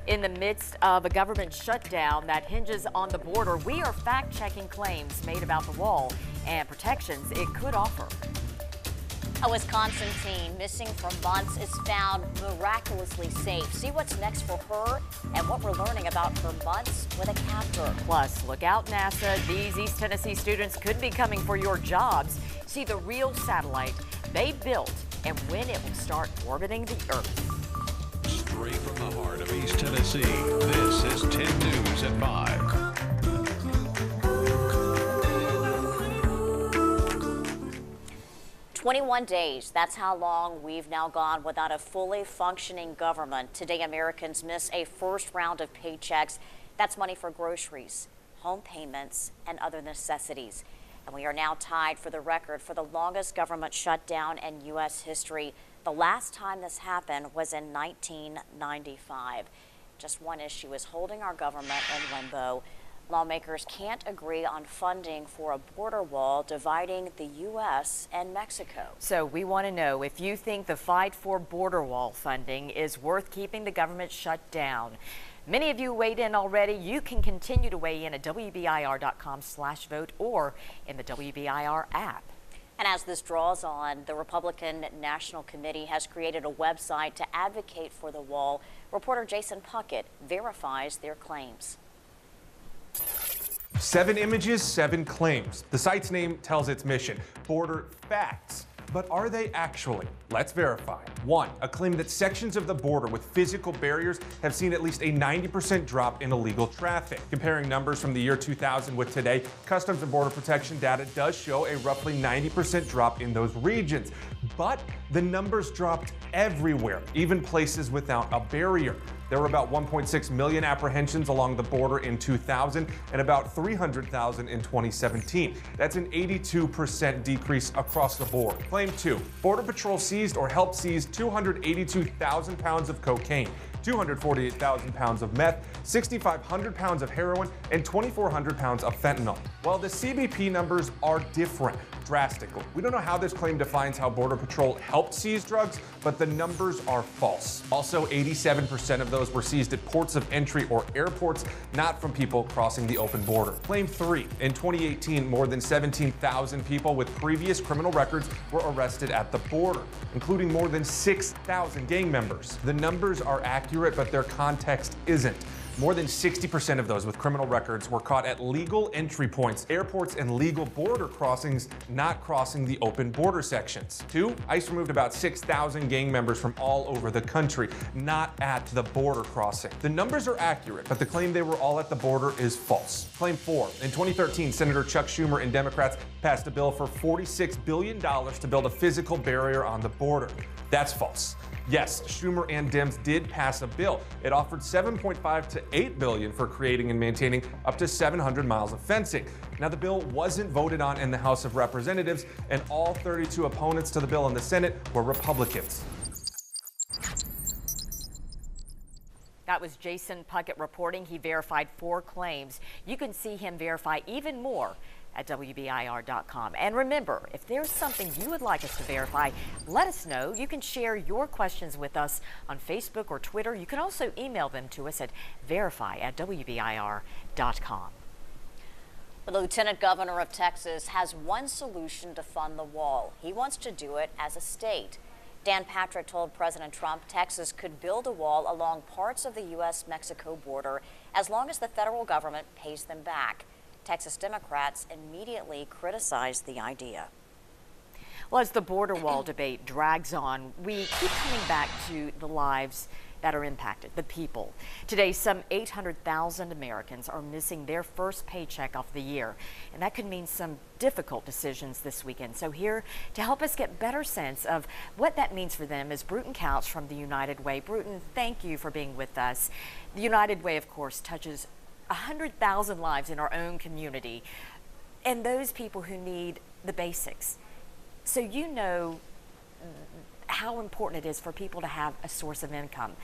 In the midst of a government shutdown that hinges on the border, we are fact-checking claims made about the wall and protections it could offer. A Wisconsin teen missing for months is found miraculously safe. See what's next for her and what we're learning about her months with a captor. Plus, look out, NASA. These East Tennessee students could be coming for your jobs. See the real satellite they built and when it will start orbiting the Earth. Straight from the heart of East Tennessee, this is 10 News at 5. "21 days, that's how long we've now gone without a fully functioning government. Today, Americans miss a first round of paychecks. That's money for groceries, home payments, and other necessities. And we are now tied for the record for the longest government shutdown in U.S. history. The last time this happened was in 1995. Just one issue is holding our government in limbo. Lawmakers can't agree on funding for a border wall dividing the U.S. and Mexico. So we want to know if you think the fight for border wall funding is worth keeping the government shut down. Many of you weighed in already. You can continue to weigh in at WBIR.com/vote or in the WBIR app. And as this draws on, the Republican National Committee has created a website to advocate for the wall. Reporter Jason Puckett verifies their claims. 7 images, 7 claims. The site's name tells its mission, border facts. But are they actually? Let's verify. 1, a claim that sections of the border with physical barriers have seen at least a 90% drop in illegal traffic. Comparing numbers from the year 2000 with today, Customs and Border Protection data does show a roughly 90% drop in those regions. But the numbers dropped everywhere, even places without a barrier. There were about 1.6 million apprehensions along the border in 2000 and about 300,000 in 2017. That's an 82% decrease across the board. Claim 2, Border Patrol seized or helped seize 282,000 pounds of cocaine, 248,000 pounds of meth, 6,500 pounds of heroin, and 2,400 pounds of fentanyl. Well, the CBP numbers are different drastically. We don't know how this claim defines how Border Patrol helped seize drugs, but the numbers are false. Also, 87% of those were seized at ports of entry or airports, not from people crossing the open border. Claim 3, in 2018, more than 17,000 people with previous criminal records were arrested at the border, including more than 6,000 gang members. The numbers are accurate, but their context isn't. More than 60% of those with criminal records were caught at legal entry points, airports, and legal border crossings, not crossing the open border sections. 2, ICE removed about 6,000 gang members from all over the country, not at the border crossing. The numbers are accurate, but the claim they were all at the border is false. Claim 4, in 2013, Senator Chuck Schumer and Democrats passed a bill for $46 billion to build a physical barrier on the border. That's false. Yes, Schumer and Dems did pass a bill. It offered $7.5 to $8 billion for creating and maintaining up to 700 miles of fencing. Now, the bill wasn't voted on in the House of Representatives, and all 32 opponents to the bill in the Senate were Republicans. That was Jason Puckett reporting. He verified 4 claims. You can see him verify even more at WBIR.com. And remember, if there's something you would like us to verify, let us know. You can share your questions with us on Facebook or Twitter. You can also email them to us at verify@WBIR.com. The Lieutenant Governor of Texas has one solution to fund the wall. He wants to do it as a state. Dan Patrick told President Trump Texas could build a wall along parts of the U.S.-Mexico border as long as the federal government pays them back. Texas Democrats immediately criticized the idea. Well, as the border wall debate drags on, we keep coming back to the lives that are impacted, the people. Today, some 800,000 Americans are missing their first paycheck of the year, and that could mean some difficult decisions this weekend. So here to help us get better sense of what that means for them is Bruton Couch from the United Way. Bruton, thank you for being with us. The United Way, of course, touches 100,000 lives in our own community, and those people who need the basics. So you know how important it is for people to have a source of income.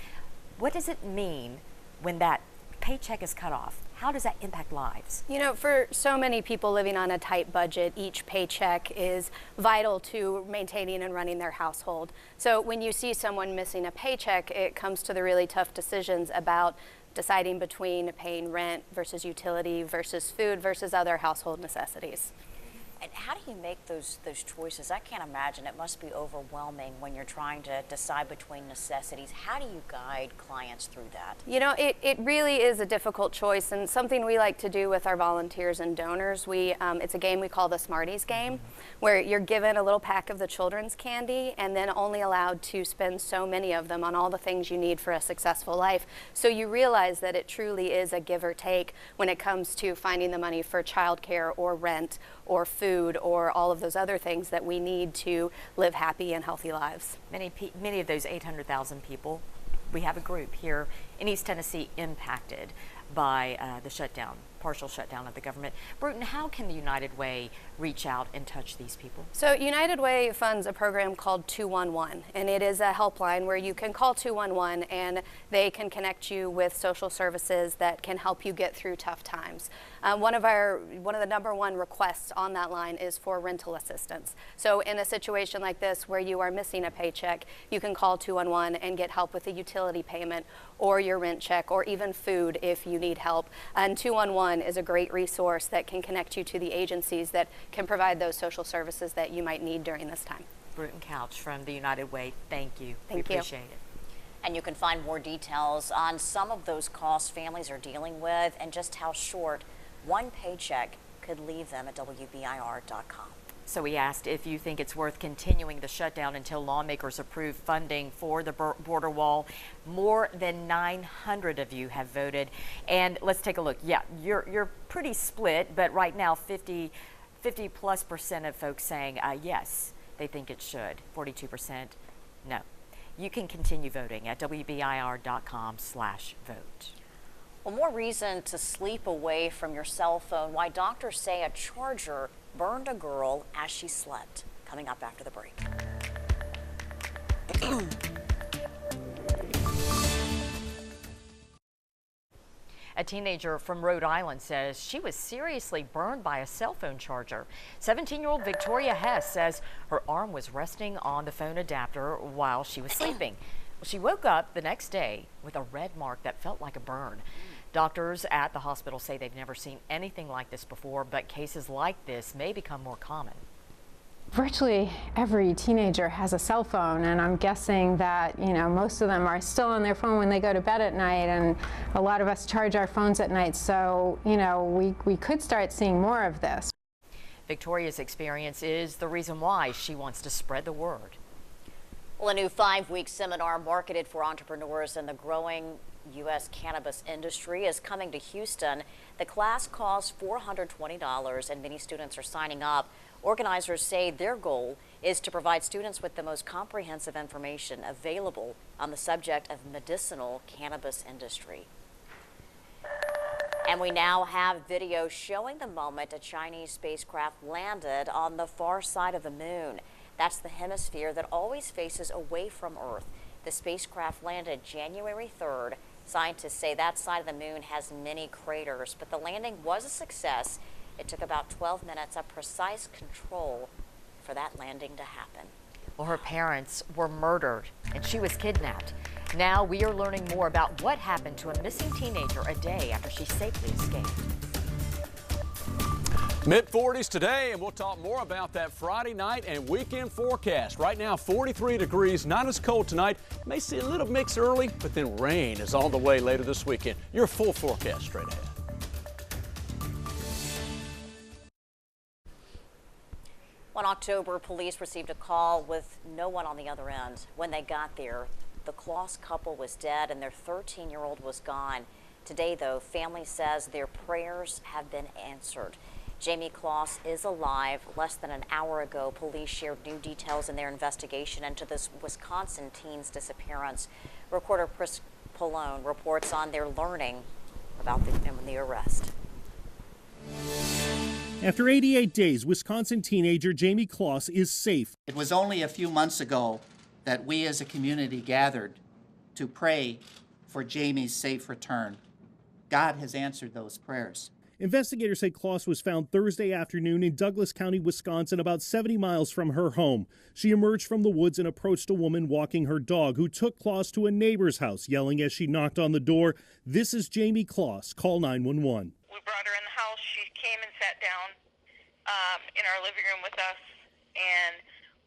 What does it mean when that paycheck is cut off? How does that impact lives? You know, for so many people living on a tight budget, each paycheck is vital to maintaining and running their household. So when you see someone missing a paycheck, it comes to the really tough decisions about deciding between paying rent versus utility versus food versus other household necessities. And how do you make those choices? I can't imagine. It must be overwhelming when you're trying to decide between necessities. How do you guide clients through that? You know, it really is a difficult choice, and something we like to do with our volunteers and donors. It's a game we call the Smarties game, where you're given a little pack of the children's candy and then only allowed to spend so many of them on all the things you need for a successful life. So you realize that it truly is a give or take when it comes to finding the money for childcare or rent or food or all of those other things that we need to live happy and healthy lives. Many of those 800,000 people, we have a group here in East Tennessee impacted by the shutdown, partial shutdown of the government. Bruton, how can the United Way reach out and touch these people? So United Way funds a program called 211, and it is a helpline where you can call 211 and they can connect you with social services that can help you get through tough times. One of the number one requests on that line is for rental assistance. So in a situation like this where you are missing a paycheck, you can call 211 and get help with a utility payment or your rent check or even food if you need help. And 211 is a great resource that can connect you to the agencies that can provide those social services that you might need during this time. Bruton Couch from the United Way, thank you. Thank we you. Appreciate it. And you can find more details on some of those costs families are dealing with and just how short one paycheck could leave them at WBIR.com. So we asked if you think it's worth continuing the shutdown until lawmakers approve funding for the border wall. More than 900 of you have voted. And let's take a look. Yeah, you're pretty split, but right now 50+% of folks saying yes, they think it should. 42% no. You can continue voting at WBIR.com/vote. Well, more reason to sleep away from your cell phone. Why doctors say a charger burned a girl as she slept. Coming up after the break. A teenager from Rhode Island says she was seriously burned by a cell phone charger. 17-year-old Victoria Hess says her arm was resting on the phone adapter while she was sleeping. She woke up the next day with a red mark that felt like a burn. Doctors at the hospital say they've never seen anything like this before, but cases like this may become more common. Virtually every teenager has a cell phone, and I'm guessing that, most of them are still on their phone when they go to bed at night, and a lot of us charge our phones at night, so, we could start seeing more of this. Victoria's experience is the reason why she wants to spread the word. Well, a new 5-week seminar marketed for entrepreneurs in the growing U.S. cannabis industry is coming to Houston. The class costs $420 and many students are signing up. Organizers say their goal is to provide students with the most comprehensive information available on the subject of medicinal cannabis industry. And we now have video showing the moment a Chinese spacecraft landed on the far side of the moon. That's the hemisphere that always faces away from Earth. The spacecraft landed January 3rd. Scientists say that side of the moon has many craters, but the landing was a success. It took about 12 minutes of precise control for that landing to happen. Well, her parents were murdered and she was kidnapped. Now we are learning more about what happened to a missing teenager a day after she safely escaped. Mid-40s today, and we'll talk more about that Friday night and weekend forecast. Right now, 43 degrees, not as cold tonight. May see a little mix early, but then rain is on the way later this weekend. Your full forecast straight ahead. In October, police received a call with no one on the other end. When they got there, the Kloss couple was dead and their 13-year-old was gone. Today, though, family says their prayers have been answered. Jamie Kloss is alive. Less than an hour ago, police shared new details in their investigation into this Wisconsin teen's disappearance. Reporter Chris Pallone reports on their learning about the arrest. After 88 days, Wisconsin teenager Jamie Kloss is safe. It was only a few months ago that we as a community gathered to pray for Jamie's safe return. God has answered those prayers. Investigators say Kloss was found Thursday afternoon in Douglas County, Wisconsin, about 70 miles from her home. She emerged from the woods and approached a woman walking her dog who took Kloss to a neighbor's house, yelling as she knocked on the door, "This is Jamie Kloss. Call 911. We brought her in the house. She came and sat down in our living room with us, and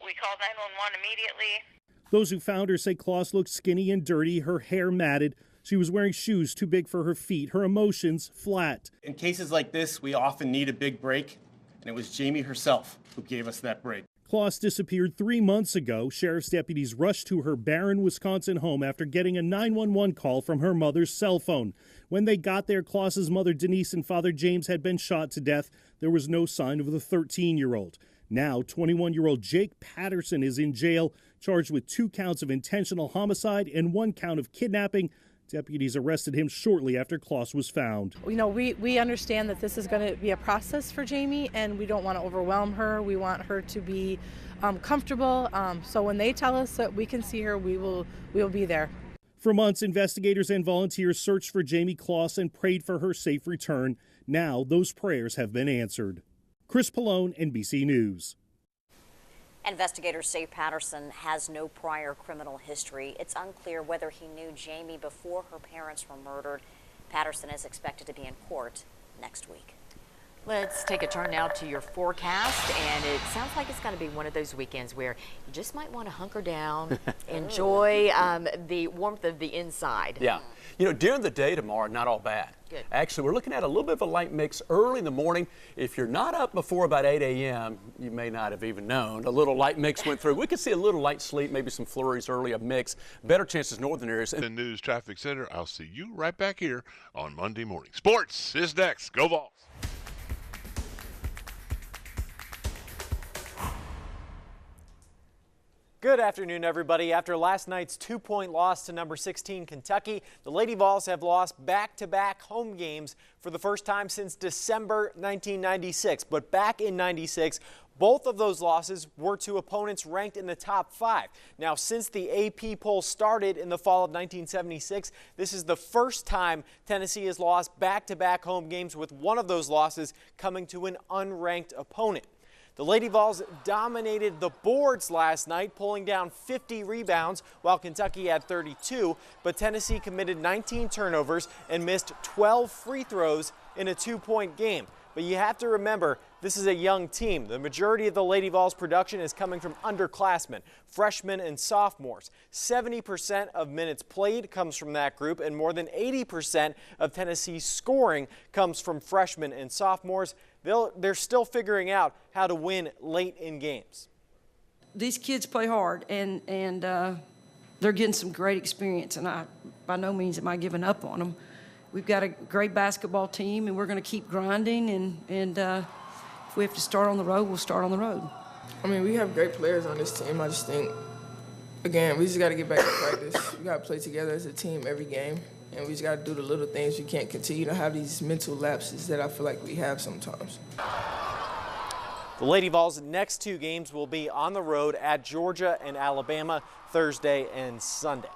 we called 911 immediately. Those who found her say Kloss looked skinny and dirty, her hair matted. She was wearing shoes too big for her feet, her emotions flat. In cases like this, we often need a big break, and it was Jamie herself who gave us that break. Kloss disappeared 3 months ago. Sheriff's deputies rushed to her Barron, Wisconsin home after getting a 911 call from her mother's cell phone. When they got there, Kloss's mother Denise and father James had been shot to death. There was no sign of the 13-year-old. Now, 21-year-old Jake Patterson is in jail, charged with 2 counts of intentional homicide and 1 count of kidnapping. Deputies arrested him shortly after Kloss was found. You know, we understand that this is going to be a process for Jamie, and we don't want to overwhelm her. We want her to be comfortable. So when they tell us that we can see her, we will be there. For months, investigators and volunteers searched for Jamie Kloss and prayed for her safe return. Now, those prayers have been answered. Chris Pallone, NBC News. Investigators say Patterson has no prior criminal history. It's unclear whether he knew Jamie before her parents were murdered. Patterson is expected to be in court next week. Let's take a turn now to your forecast, and it sounds like it's going to be one of those weekends where you just might want to hunker down, enjoy the warmth of the inside. Yeah. You know, during the day tomorrow, not all bad. Good. Actually, we're looking at a little bit of a light mix early in the morning. If you're not up before about 8 a.m., you may not have even known. A little light mix went through. We could see a little light sleep, maybe some flurries early, a mix. Better chances northern areas. The News Traffic Center. I'll see you right back here on Monday morning. Sports is next. Go Vols. Good afternoon, everybody. After last night's 2-point loss to number 16 Kentucky, the Lady Vols have lost back-to-back home games for the first time since December 1996. But back in 96, both of those losses were to opponents ranked in the top 5. Now, since the AP poll started in the fall of 1976, this is the first time Tennessee has lost back-to-back home games, with one of those losses coming to an unranked opponent. The Lady Vols dominated the boards last night, pulling down 50 rebounds while Kentucky had 32, but Tennessee committed 19 turnovers and missed 12 free throws in a 2-point game. But you have to remember, this is a young team. The majority of the Lady Vols production is coming from underclassmen, freshmen and sophomores. 70% of minutes played comes from that group, and more than 80% of Tennessee's scoring comes from freshmen and sophomores. They're still figuring out how to win late in games. These kids play hard, and they're getting some great experience, and by no means am I giving up on them. We've got a great basketball team, and we're going to keep grinding, and if we have to start on the road, we'll start on the road. I mean, we have great players on this team. I just think, again, we just got to get back to practice. We got to play together as a team every game, and we just got to do the little things. We can't continue to have these mental lapses that I feel like we have sometimes. The Lady Vols' next 2 games will be on the road at Georgia and Alabama Thursday and Sunday.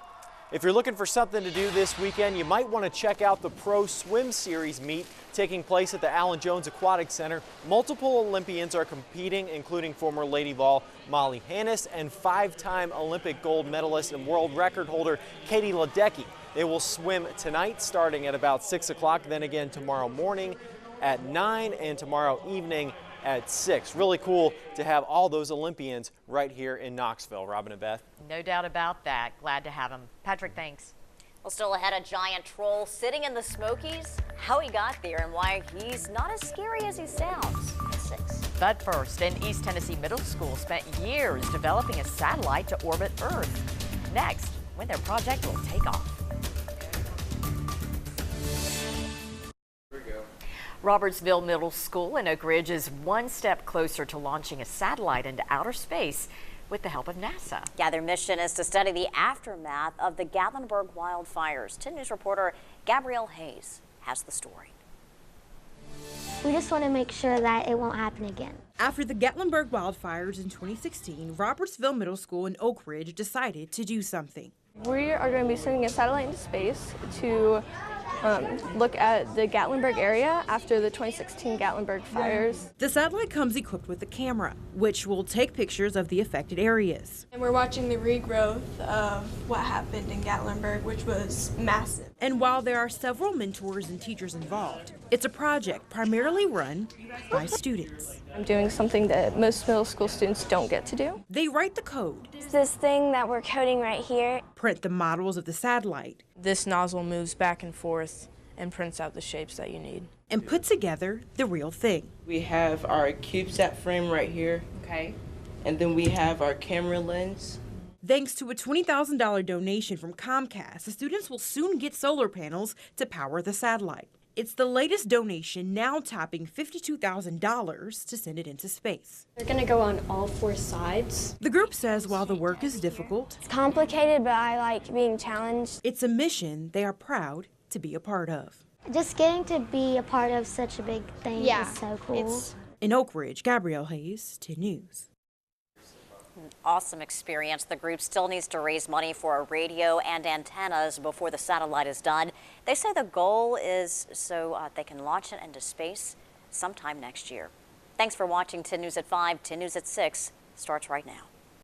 If you're looking for something to do this weekend, you might want to check out the Pro Swim Series meet taking place at the Allen Jones Aquatic Center. Multiple Olympians are competing, including former Lady Vol Molly Hannes and 5-time Olympic gold medalist and world record holder Katie Ledecky. They will swim tonight starting at about 6 o'clock, then again tomorrow morning at 9 and tomorrow evening at 6. Really cool to have all those Olympians right here in Knoxville. Robin and Beth. No doubt about that. Glad to have them. Patrick, thanks. Well, still ahead, a giant troll sitting in the Smokies, how he got there and why he's not as scary as he sounds at 6. But first, an East Tennessee middle school spent years developing a satellite to orbit Earth. Next, when their project will take off. Robertsville Middle School in Oak Ridge is one step closer to launching a satellite into outer space with the help of NASA. Yeah, their mission is to study the aftermath of the Gatlinburg wildfires. 10 News reporter Gabrielle Hayes has the story. We just want to make sure that it won't happen again. After the Gatlinburg wildfires in 2016, Robertsville Middle School in Oak Ridge decided to do something. We are going to be sending a satellite into space to look at the Gatlinburg area after the 2016 Gatlinburg fires. The satellite comes equipped with a camera, which will take pictures of the affected areas. And we're watching the regrowth of what happened in Gatlinburg, which was massive. And while there are several mentors and teachers involved, it's a project primarily run by students. I'm doing something that most middle school students don't get to do. They write the code, This thing that we're coding right here. print the models of the satellite, This nozzle moves back and forth and prints out the shapes that you need. and put together the real thing. We have our CubeSat frame right here. Okay. And then we have our camera lens. Thanks to a $20,000 donation from Comcast, the students will soon get solar panels to power the satellite. It's the latest donation, now topping $52,000 to send it into space. They're going to go on all 4 sides. The group says while the work is difficult, It's complicated, but I like being challenged. it's a mission they are proud to be a part of. Just getting to be a part of such a big thing is so cool. In Oak Ridge, Gabrielle Hayes, 10 News. Awesome experience. The group still needs to raise money for a radio and antennas before the satellite is done. They say the goal is so they can launch it into space sometime next year. Thanks for watching 10 News at 5. 10 News at 6 starts right now.